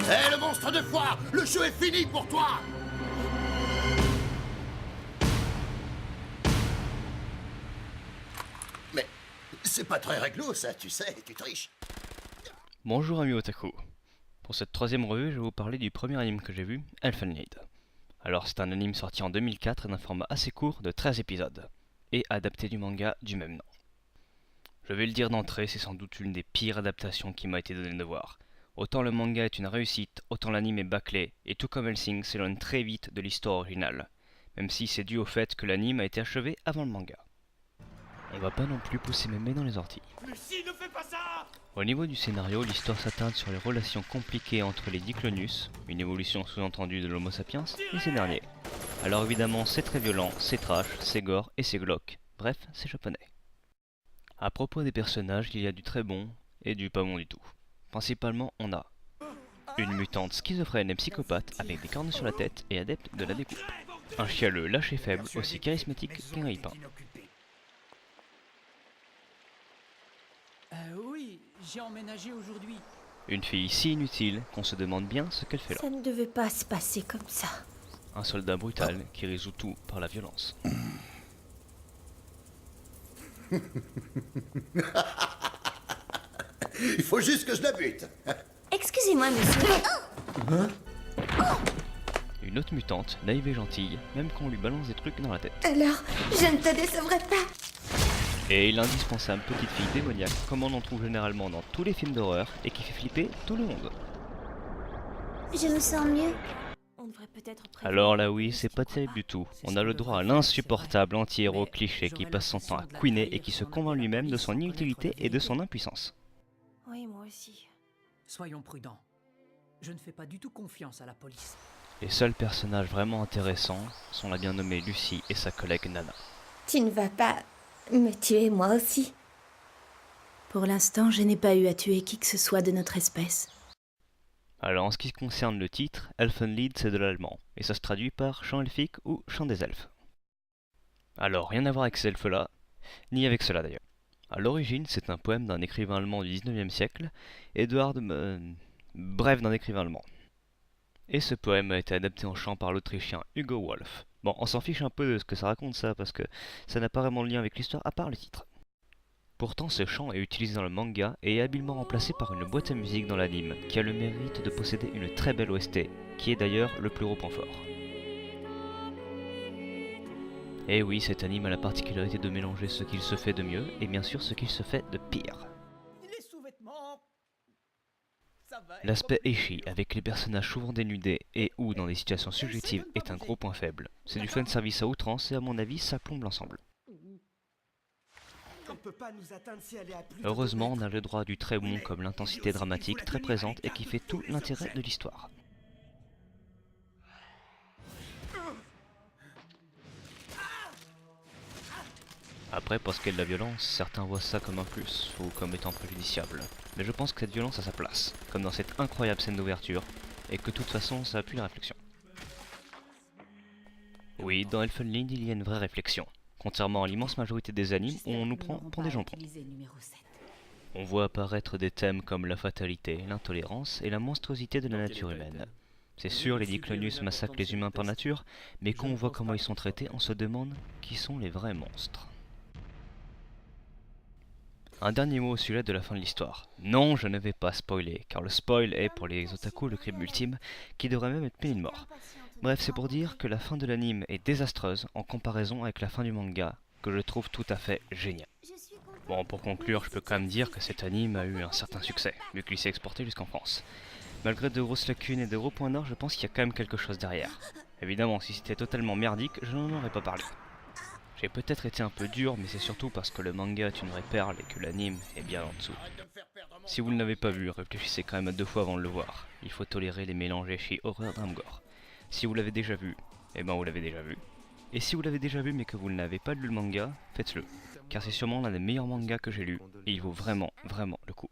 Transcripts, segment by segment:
Hé, le monstre de foire, le jeu est fini pour toi! Mais c'est pas très réglo, ça, tu sais, tu triches. Bonjour amis otaku. Pour cette troisième revue, je vais vous parler du premier anime que j'ai vu, Elfen Lied. Alors c'est un anime sorti en 2004 d'un format assez court de 13 épisodes, et adapté du manga du même nom. Je vais le dire d'entrée, c'est sans doute l'une des pires adaptations qui m'a été donnée de voir. Autant le manga est une réussite, autant l'anime est bâclé, et tout comme Hellsing s'éloigne très vite de l'histoire originale, même si c'est dû au fait que l'anime a été achevé avant le manga. On va pas non plus pousser mes mains dans les orties. Lucie, ne fais pas ça! Au niveau du scénario, l'histoire s'attarde sur les relations compliquées entre les Diclonius, une évolution sous-entendue de l'Homo sapiens, et ces derniers. Alors évidemment, c'est très violent, c'est trash, c'est gore et c'est glauque. Bref, c'est japonais. À propos des personnages, il y a du très bon et du pas bon du tout. Principalement, on a une mutante schizophrène et psychopathe avec des cornes sur la tête et adepte de la découpe. Un chialeux lâche et faible, aussi charismatique qu'un ripin. Oui, j'ai emménagé aujourd'hui. Une fille si inutile qu'on se demande bien ce qu'elle fait là. Ça ne devait pas se passer comme ça. Un soldat brutal qui résout tout par la violence. Il faut juste que je la bute. Excusez-moi, monsieur. Une autre mutante, naïve et gentille, même quand on lui balance des trucs dans la tête. Alors, je ne te décevrai pas. Et l'indispensable petite fille démoniaque, comme on en trouve généralement dans tous les films d'horreur, et qui fait flipper tout le monde. Je me sens mieux. On devrait peut-être prévenir. Alors là oui, c'est pas terrible du tout. On a le droit à l'insupportable anti-héros cliché qui passe son temps à couiner et qui se convainc lui-même de son inutilité et de son impuissance. Oui, moi aussi. Soyons prudents. Je ne fais pas du tout confiance à la police. Les seuls personnages vraiment intéressants sont la bien nommée Lucie et sa collègue Nana. Tu ne vas pas me tuer, moi aussi. Pour l'instant, je n'ai pas eu à tuer qui que ce soit de notre espèce. Alors en ce qui concerne le titre, Elfenlied c'est de l'allemand, et ça se traduit par chant elfique ou chant des elfes. Alors rien à voir avec ces elfes-là, ni avec cela d'ailleurs. À l'origine, c'est un poème d'un écrivain allemand du 19e siècle, Edward... bref, d'un écrivain allemand. Et ce poème a été adapté en chant par l'Autrichien Hugo Wolf. Bon, on s'en fiche un peu de ce que ça raconte ça, parce que ça n'a pas vraiment de lien avec l'histoire à part le titre. Pourtant, ce chant est utilisé dans le manga et est habilement remplacé par une boîte à musique dans l'anime, qui a le mérite de posséder une très belle OST, qui est d'ailleurs le plus gros point fort. Et oui, cet anime a la particularité de mélanger ce qu'il se fait de mieux, et bien sûr ce qu'il se fait de pire. Les sous-vêtements. L'aspect ecchi, avec les personnages souvent dénudés et ou dans des situations subjectives, est un gros point faible. C'est du fanservice à outrance et à mon avis, ça plombe l'ensemble. Heureusement, on a le droit à du très bon comme l'intensité dramatique très présente et qui fait tout l'intérêt de l'histoire. Après, pour ce qui est de la violence, certains voient ça comme un plus, ou comme étant préjudiciable. Mais je pense que cette violence a sa place, comme dans cette incroyable scène d'ouverture, et que de toute façon ça appuie la réflexion. Oui, dans Elfenlied, il y a une vraie réflexion, contrairement à l'immense majorité des animes où on nous prend pour des jambons. On voit apparaître des thèmes comme la fatalité, l'intolérance et la monstruosité de la nature humaine. C'est sûr, les Diclonius massacrent les humains par nature, mais quand on voit comment ils sont traités, on se demande qui sont les vrais monstres. Un dernier mot au sujet de la fin de l'histoire. Non, je ne vais pas spoiler, car le spoil est pour les otaku le crime ultime, qui devrait même être puni de mort. Bref, c'est pour dire que la fin de l'anime est désastreuse en comparaison avec la fin du manga, que je trouve tout à fait génial. Bon, pour conclure, je peux quand même dire que cet anime a eu un certain succès, vu qu'il s'est exporté jusqu'en France. Malgré de grosses lacunes et de gros points d'or, je pense qu'il y a quand même quelque chose derrière. Évidemment, si c'était totalement merdique, je n'en aurais pas parlé. J'ai peut-être été un peu dur, mais c'est surtout parce que le manga est une vraie perle et que l'anime est bien en dessous. Si vous ne l'avez pas vu, réfléchissez quand même à deux fois avant de le voir. Il faut tolérer les mélanges chez horreur drame gore. Si vous l'avez déjà vu, eh ben vous l'avez déjà vu. Et si vous l'avez déjà vu mais que vous n'avez pas lu le manga, faites-le. Car c'est sûrement l'un des meilleurs mangas que j'ai lu, et il vaut vraiment, vraiment le coup.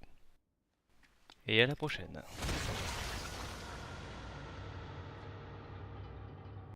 Et à la prochaine.